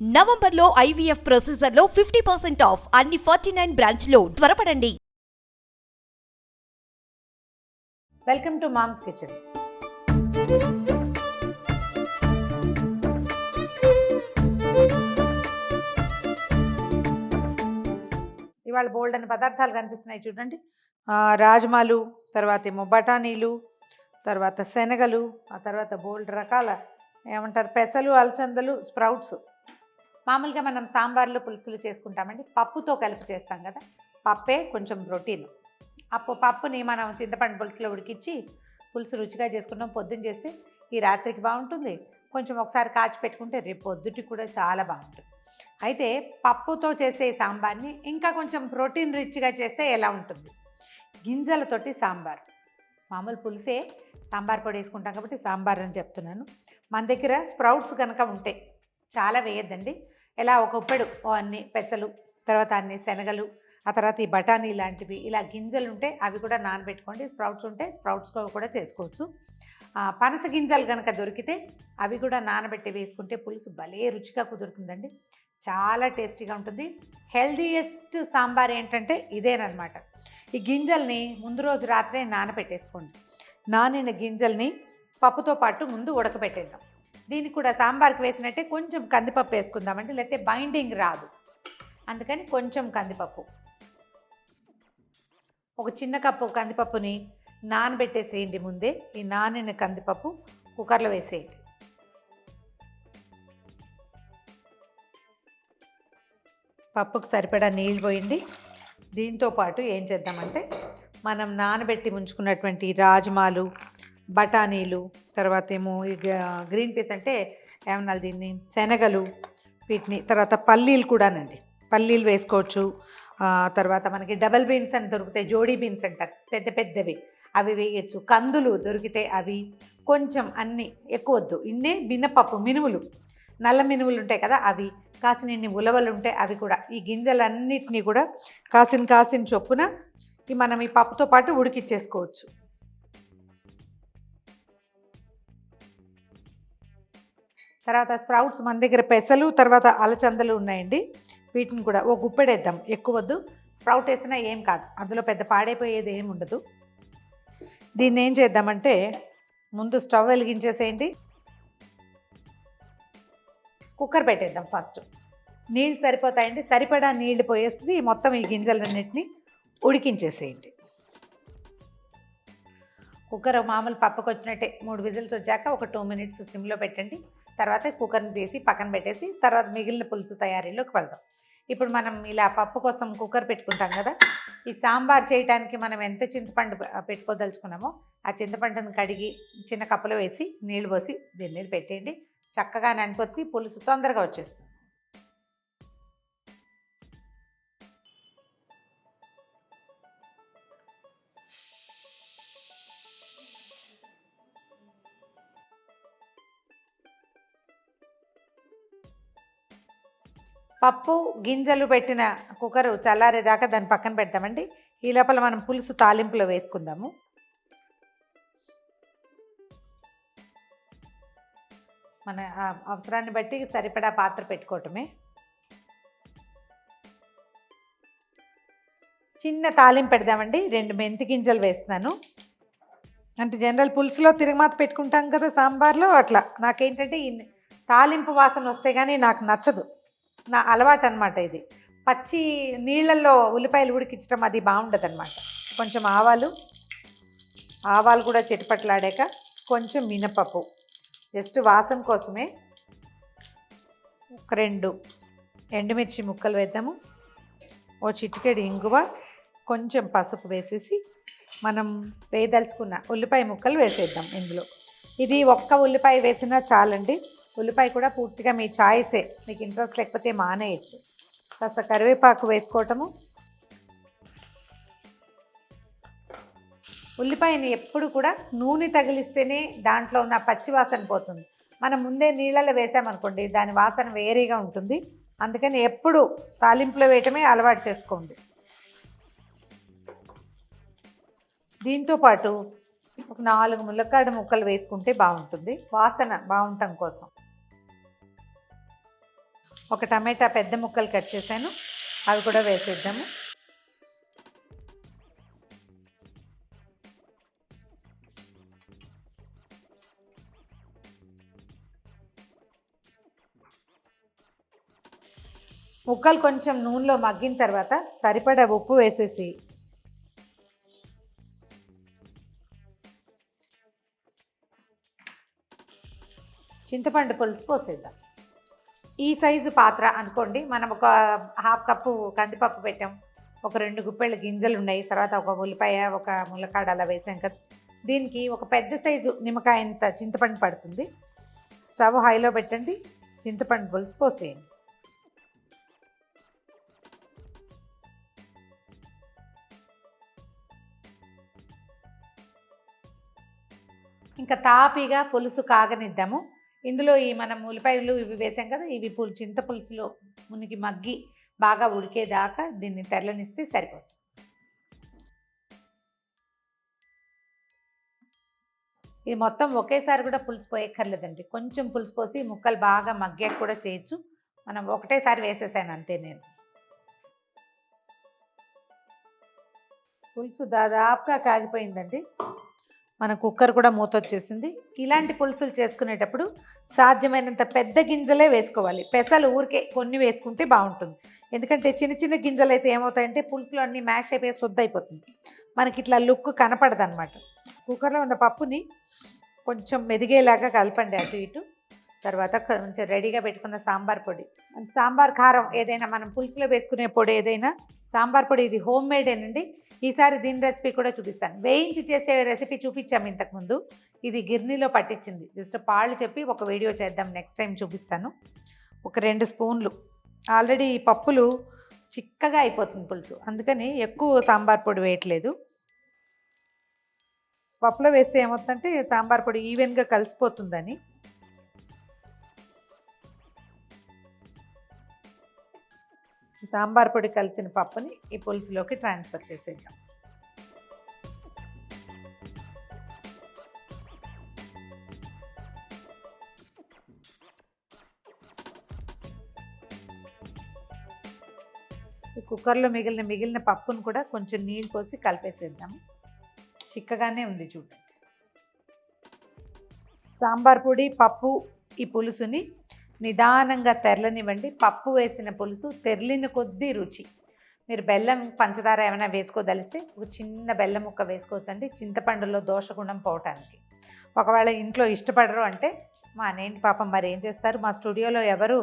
నవంబర్లో IVF ప్రొసీజర్లో 50% of అన్ని 49 బ్రాంచ్లో త్వరపడండి. Welcome to mom's kitchen. ఇవాళ బోల్డ్ అని పదార్థాలు కనిపిస్తున్నాయి చూడండి. రాజ్మాలు, తర్వాత ఏమో బఠానీలు, తర్వాత శనగలు, ఆ తర్వాత బోల్డ్ రకాల ఏమంటారు పెసలు, అలచందలు, స్ప్రౌట్స్. మామూలుగా మనం సాంబార్లు పులుసులు చేసుకుంటామండి, పప్పుతో కలిపి చేస్తాం కదా. పప్పే కొంచెం ప్రోటీన్. పప్పుని మనం చింతపండు పులుసులో ఉడికించి పులుసు రుచిగా చేసుకుంటాం. పొద్దున్న చేస్తే ఈ రాత్రికి బాగుంటుంది, కొంచెం ఒకసారి కాచి పెట్టుకుంటే రేపు పొద్దుటికి కూడా చాలా బాగుంటుంది. అయితే పప్పుతో చేసే సాంబార్ని ఇంకా కొంచెం ప్రోటీన్ రిచ్గా చేస్తే ఎలా ఉంటుంది? గింజలతోటి సాంబార్. మామూలు పులుసే సాంబార్ పొడి వేసుకుంటాం కాబట్టి సాంబార్ అని చెప్తున్నాను. మన దగ్గర స్ప్రౌట్స్ కనుక ఉంటే చాలా వేయద్దండి. ఎలా ఒక ఉప్పెడు అన్ని పెసలు, తర్వాత అన్ని శనగలు, ఆ తర్వాత ఈ బఠానీ లాంటివి, ఇలా గింజలు ఉంటే అవి కూడా నానబెట్టుకోండి. స్ప్రౌట్స్ ఉంటే స్ప్రౌట్స్ కూడా చేసుకోవచ్చు. పనస గింజలు కనుక దొరికితే అవి కూడా నానబెట్టి వేసుకుంటే పులుసు భలే రుచిగా కుదురుతుందండి, చాలా టేస్టీగా ఉంటుంది. హెల్దీయెస్ట్ సాంబార్ ఏంటంటే ఇదేనమాట. ఈ గింజల్ని ముందు రోజు రాత్రే నానబెట్టేసుకోండి. నానిన గింజల్ని పప్పుతో పాటు ముందు ఉడకబెట్టేద్దాం. దీనికి కూడా సాంబార్కి వేసినట్టే కొంచెం కందిపప్పు వేసుకుందామండి, లేకపోతే బైండింగ్ రాదు. అందుకని కొంచెం కందిపప్పు, ఒక చిన్న కప్పు కందిపప్పుని నానబెట్టేసేయండి ముందే. ఈ నానిన కందిపప్పు కుక్కర్లో వేసేయండి. పప్పుకు సరిపడా నీళ్ళు పోయండి. దీంతో పాటు ఏం చేద్దామంటే మనం నానబెట్టి ఉంచుకున్నటువంటి రాజ్మాలు, బఠానీలు, తర్వాత ఏమో గ్రీన్ పీస్ అంటే ఏమన్నా దీన్ని శనగలు, వీటిని, తర్వాత పల్లీలు కూడానండి, పల్లీలు వేసుకోవచ్చు. తర్వాత మనకి డబల్ బీన్స్ అని దొరుకుతాయి, జోడీ బీన్స్ అంటారు, పెద్ద పెద్దవి, అవి వేయచ్చు. కందులు దొరికితే అవి కొంచెం, అన్నీ ఎక్కువ వద్దు. ఇన్నే మినపప్పు, మినుములు, నల్ల మినుములు ఉంటాయి కదా, అవి కాసిన ఉలవలు ఉంటే అవి కూడా. ఈ గింజలన్నిటినీ కూడా కాసిన చొప్పున మనం ఈ పప్పుతో పాటు ఉడికిచ్చేసుకోవచ్చు. తర్వాత స్ప్రౌట్స్ మన దగ్గర పెసలు, తర్వాత అలచందలు ఉన్నాయండి, వీటిని కూడా ఒక గుప్పెడేద్దాం, ఎక్కువ వద్దు. స్ప్రౌట్ వేసినా ఏం కాదు, అందులో పెద్ద పాడైపోయేది ఏమి ఉండదు. దీన్ని ఏం చేద్దామంటే ముందు స్టవ్ వెలిగించేసేయండి, కుక్కర్ పెట్టేద్దాం. ఫస్ట్ నీళ్ళు సరిపోతాయండి, సరిపడా నీళ్ళు పోయేసి మొత్తం ఈ గింజలన్నింటినీ ఉడికించేసేయండి. కుక్కర్ మామూలు పప్పుకు వచ్చినట్టే 3 విజిల్స్ వచ్చాక ఒక 2 మినిట్స్ సిమ్లో పెట్టండి. తర్వాత కుక్కర్ని తీసి పక్కన పెట్టేసి తర్వాత మిగిలిన పులుసు తయారీలోకి వెళ్దాం. ఇప్పుడు మనం ఇలా పప్పు కోసం కుక్కర్ పెట్టుకుంటాం కదా, ఈ సాంబార్ చేయడానికి మనం ఎంత చింతపండు పెట్టుకోదలుచుకున్నామో ఆ చింతపండును కడిగి చిన్న కప్పులో వేసి నీళ్ళు పోసి దీని మీద పెట్టేయండి. చక్కగా ననిపోతే పులుసు తొందరగా వచ్చేస్తుంది. పప్పు గింజలు పెట్టిన కుక్కరు చల్లారేదాకా దాన్ని పక్కన పెడతామండి. ఈ లోపల మనం పులుసు తాలింపులో వేసుకుందాము. మన అవసరాన్ని బట్టి సరిపడా పాత్ర పెట్టుకోవటమే. చిన్న తాలింపు పెడదామండి. 2 మెంతి గింజలు వేస్తున్నాను. అంటే జనరల్ పులుసులో తిరగమాత పెట్టుకుంటాం కదా సాంబార్లో, అట్లా. నాకేంటంటే ఈ తాలింపు వాసన వస్తే కానీ నాకు నచ్చదు, నా అలవాటు అనమాట ఇది. పచ్చి నీళ్ళల్లో ఉల్లిపాయలు ఉడికించడం అది బాగుండదు అనమాట. కొంచెం ఆవాలు కూడా చిటపట్లాడాక కొంచెం మినపప్పు, జస్ట్ వాసన కోసమే. ఒక 2 ఎండుమిర్చి ముక్కలు వేద్దాము, ఓ చిటికెడు ఇంగువ, కొంచెం పసుపు వేసేసి మనం వేయదలుచుకున్న ఉల్లిపాయ ముక్కలు వేసేద్దాం ఇందులో. ఇది ఒక్క ఉల్లిపాయ వేసినా చాలండి. ఉల్లిపాయ కూడా పూర్తిగా మీ చాయిసే, మీకు ఇంట్రెస్ట్ లేకపోతే మానేయచ్చు. కాస్త కరివేపాకు వేసుకోవటము. ఉల్లిపాయని ఎప్పుడు కూడా నూనె తగిలిస్తేనే దాంట్లో ఉన్న పచ్చి వాసన పోతుంది. మనం ముందే నీళ్ళలో వేసామనుకోండి దాని వాసన వేరేగా ఉంటుంది. అందుకని ఎప్పుడు తాలింపులో వేయటమే అలవాటు చేసుకోండి. దీంతోపాటు ఒక 4 ములక్కాడ ముక్కలు వేసుకుంటే బాగుంటుంది, వాసన బాగుండటం కోసం. ఒక టమాటా పెద్ద ముక్కలు కట్ చేశాను, అవి కూడా వేసేద్దాము. ముక్కలు కొంచెం నూనెలో మగ్గిన తర్వాత సరిపడా ఉప్పు వేసేసి చింతపండు పులుసు పోసేద్దాం. ఈ సైజు పాత్ర అనుకోండి, మనం ఒక హాఫ్ కప్పు కందిపప్పు పెట్టాం, ఒక 2 గుప్పెళ్ళ గింజలు ఉన్నాయి, తర్వాత ఒక ఉల్లిపాయ ఒక ములక్కాడ అలా వేసాం కదా. దీనికి ఒక పెద్ద సైజు నిమ్మకాయ ఇంత చింతపండు పడుతుంది. స్టవ్ హైలో పెట్టండి, చింతపండు పులుసు పోసేయండి. ఇంకా తాపీగా పులుసు కాగనిద్దాము. ఇందులో ఈ మనం ఉల్లిపాయలు ఇవి వేసాం కదా, ఇవి చింత పులుసులో మునిగి మగ్గి బాగా ఉడికేదాకా దీన్ని తెరలనిస్తే సరిపోతుంది. ఇది మొత్తం ఒకేసారి కూడా పులుసు పోయక్కర్లేదండి, కొంచెం పులుసు పోసి ముక్కలు బాగా మగ్గాక కూడా చేయొచ్చు. మనం ఒకటేసారి వేసేసాను అంతే నేను. పులుసు దాదాపుగా కాగిపోయిందండి, మన కుక్కర్ కూడా మూత వచ్చేసింది. ఇలాంటి పులుసులు చేసుకునేటప్పుడు సాధ్యమైనంత పెద్ద గింజలే వేసుకోవాలి. పెసలు ఊరికే కొన్ని వేసుకుంటే బాగుంటుంది, ఎందుకంటే చిన్న చిన్న గింజలు అయితే ఏమవుతాయంటే పులుసులో అన్నీ మ్యాష్ అయిపోయి అయిపోతుంది, మనకి ఇట్లా లుక్ కనపడదు అనమాట. కుక్కర్లో ఉన్న పప్పుని కొంచెం మెదిగేలాగా కలపండి అటు ఇటు. తర్వాత కొంచెం రెడీగా పెట్టుకున్న సాంబార్ పొడి, సాంబార్ కారం ఏదైనా మనం పులుసులో వేసుకునే పొడి ఏదైనా, సాంబార్ పొడి ఇది హోమ్ మేడేనండి. ఈసారి దీని రెసిపీ కూడా చూపిస్తాను. వేయించి చేసే రెసిపీ చూపించాము ఇంతకుముందు, ఇది గిర్నీలో పట్టించింది. జస్ట్ పాళ్ళు చెప్పి ఒక వీడియో చేద్దాం, నెక్స్ట్ టైం చూపిస్తాను. ఒక 2 స్పూన్లు, ఆల్రెడీ ఈ పప్పులు చిక్కగా అయిపోతుంది పులుసు, అందుకని ఎక్కువ సాంబార్ పొడి వేయట్లేదు. పప్పులో వేస్తే ఏమవుతుందంటే సాంబార్ పొడి ఈవెన్గా కలిసిపోతుందని. సాంబార్ పొడి కలిసిన పప్పుని ఈ పులుసులోకి ట్రాన్స్ఫర్ చేసేద్దాం. ఈ కుక్కర్లో మిగిలిన పప్పును కూడా కొంచెం నీళ్ళు పోసి కలిపేసేద్దాము. చిక్కగానే ఉంది చూడండి. సాంబార్ పొడి, పప్పు, ఈ పులుసుని నిదానంగా తెరలనివ్వండి. పప్పు వేసిన పులుసు తెరలిన కొద్దీ రుచి. మీరు బెల్లం పంచదార ఏమైనా వేసుకోదలిస్తే ఒక చిన్న బెల్లం ముక్క వేసుకోవచ్చండి, చింతపండులో దోషగుణం పోవటానికి. ఒకవేళ ఇంట్లో ఇష్టపడరు అంటే మా నేంటి పాపం మరి ఏం చేస్తారు, మా స్టూడియోలో ఎవరు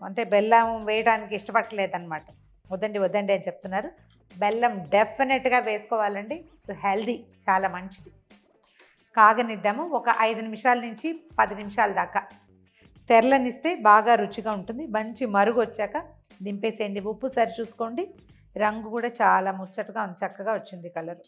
అంటే బెల్లం వేయడానికి ఇష్టపడలేదన్నమాట. వద్దండి అని చెప్తున్నారు. బెల్లం డెఫినెట్గా వేసుకోవాలండి, ఇట్స్ హెల్దీ, చాలా మంచిది. కాగనిద్దాము ఒక 5 నిమిషాల నుంచి 10 నిమిషాల దాకా. తెరలనిస్తే బాగా రుచిగా ఉంటుంది. మంచి మరుగు వచ్చాక దింపేసేయండి. ఉప్పు సరి చూసుకోండి. రంగు కూడా చాలా ముచ్చటగా చక్కగా వచ్చింది కలర్.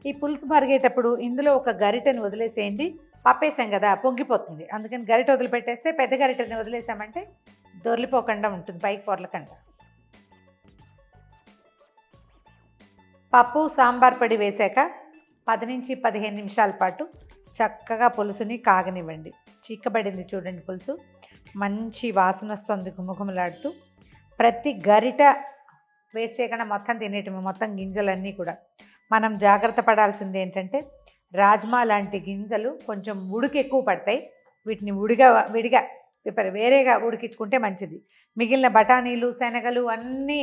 ఈ పులుసు మరిగేటప్పుడు ఇందులో ఒక గరిటెని వదిలేసేయండి. పప్పేసాం కదా, పొంగిపోతుంది, అందుకని గరిట వదిలిపెట్టేస్తే పెద్ద గరిటెని వదిలేసామంటే దొర్లిపోకుండా ఉంటుంది, పైకి పొరలకుండా. పప్పు సాంబార్ పొడి వేసాక 10 నుంచి 15 నిమిషాల పాటు చక్కగా పులుసుని కాగనివ్వండి. చిక్కబడింది చూడండి పులుసు, మంచి వాసన వస్తుంది గుమగుమలాడుతూ. ప్రతి గరిట వేస్ట్ చేయకుండా మొత్తం తినేటమే, మొత్తం గింజలన్నీ కూడా. మనం జాగ్రత్త పడాల్సింది ఏంటంటే రాజ్మా లాంటి గింజలు కొంచెం ఉడికి ఎక్కువ పడతాయి, వీటిని విడిగా వేరేగా ఉడికించుకుంటే మంచిది. మిగిలిన బఠానీలు, శనగలు అన్నీ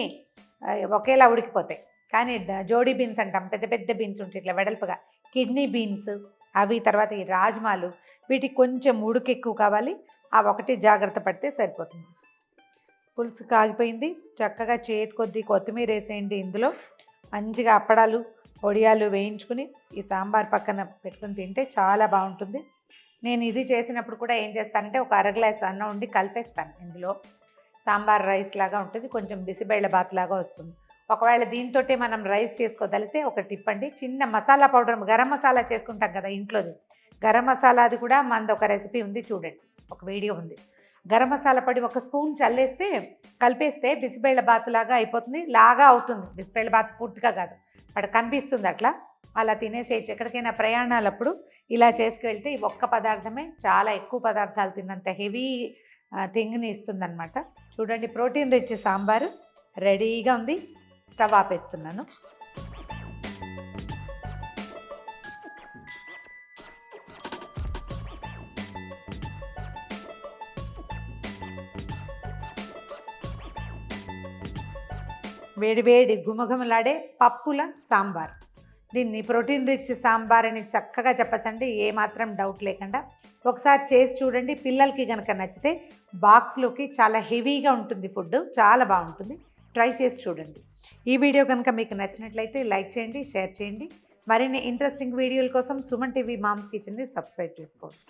ఒకేలా ఉడికిపోతాయి. కానీ జోడీ బీన్స్ అంటాం, పెద్ద పెద్ద బీన్స్ ఉంటాయి ఇట్లా వెడల్పుగా, కిడ్నీ బీన్స్ అవి, తర్వాత ఈ రాజ్మాలు, వీటికి కొంచెం ఉడికి ఎక్కువ కావాలి. ఆ ఒకటి జాగ్రత్త పడితే సరిపోతుంది. పులుసు కాగిపోయింది. చక్కగా చేతి కొద్దీ కొత్తిమీర వేసేయండి. ఇందులో మంచిగా అప్పడాలు, వడియాలు వేయించుకుని ఈ సాంబార్ పక్కన పెట్టుకుని తింటే చాలా బాగుంటుంది. నేను ఇది చేసినప్పుడు కూడా ఏం చేస్తానంటే ఒక 1/2 గ్లాస్ అన్నం ఉండి కలిపేస్తాను ఇందులో. సాంబార్ రైస్ లాగా ఉంటుంది, కొంచెం బిసిబేళ్ళ బాత్ లాగా వస్తుంది. ఒకవేళ దీంతో మనం రైస్ చేసుకోదలిస్తే ఒక టిప్ అండి, చిన్న మసాలా పౌడర్, గరం మసాలా చేసుకుంటాం కదా ఇంట్లోది, గరం మసాలాది కూడా మనది ఒక రెసిపీ ఉంది చూడండి, ఒక వీడియో ఉంది. గరం మసాలా పొడి 1 స్పూన్ చల్లేస్తే కలిపేస్తే బిసిబేళ్ళ బాత్ లాగా అయిపోతుంది, లాగా అవుతుంది. బిసిబేళ్ళ బాత్ పూర్తిగా కాదు, అక్కడ కనిపిస్తుంది అట్లా. అలా తినేసేయచ్చు. ఎక్కడికైనా ప్రయాణాలప్పుడు ఇలా చేసుకువెళ్తే ఈ ఒక్క పదార్థమే చాలా ఎక్కువ పదార్థాలు తిన్నంత హెవీ థింగ్ని ఇస్తుందన్నమాట. చూడండి, ప్రోటీన్ రిచ్ సాంబారు రెడీగా ఉంది. స్టవ్ ఆపేస్తున్నాను. వేడివేడి గుమగుమలాడే పప్పుల సాంబార్. దీన్ని ప్రోటీన్ రిచ్ సాంబార్ అని చక్కగా చెప్పచ్చండి, ఏమాత్రం డౌట్ లేకుండా. ఒకసారి చేసి చూడండి. పిల్లలకి కనుక నచ్చితే బాక్స్లోకి చాలా హెవీగా ఉంటుంది ఫుడ్, చాలా బాగుంటుంది. ట్రై చేసి చూడండి. ఈ వీడియో కనుక మీకు నచ్చినట్లయితే లైక్ చేయండి, షేర్ చేయండి. మరిన్ని ఇంట్రెస్టింగ్ వీడియోల కోసం సుమన్ టీవీ మామ్స్ కిచెన్ని సబ్స్క్రైబ్ చేసుకోండి.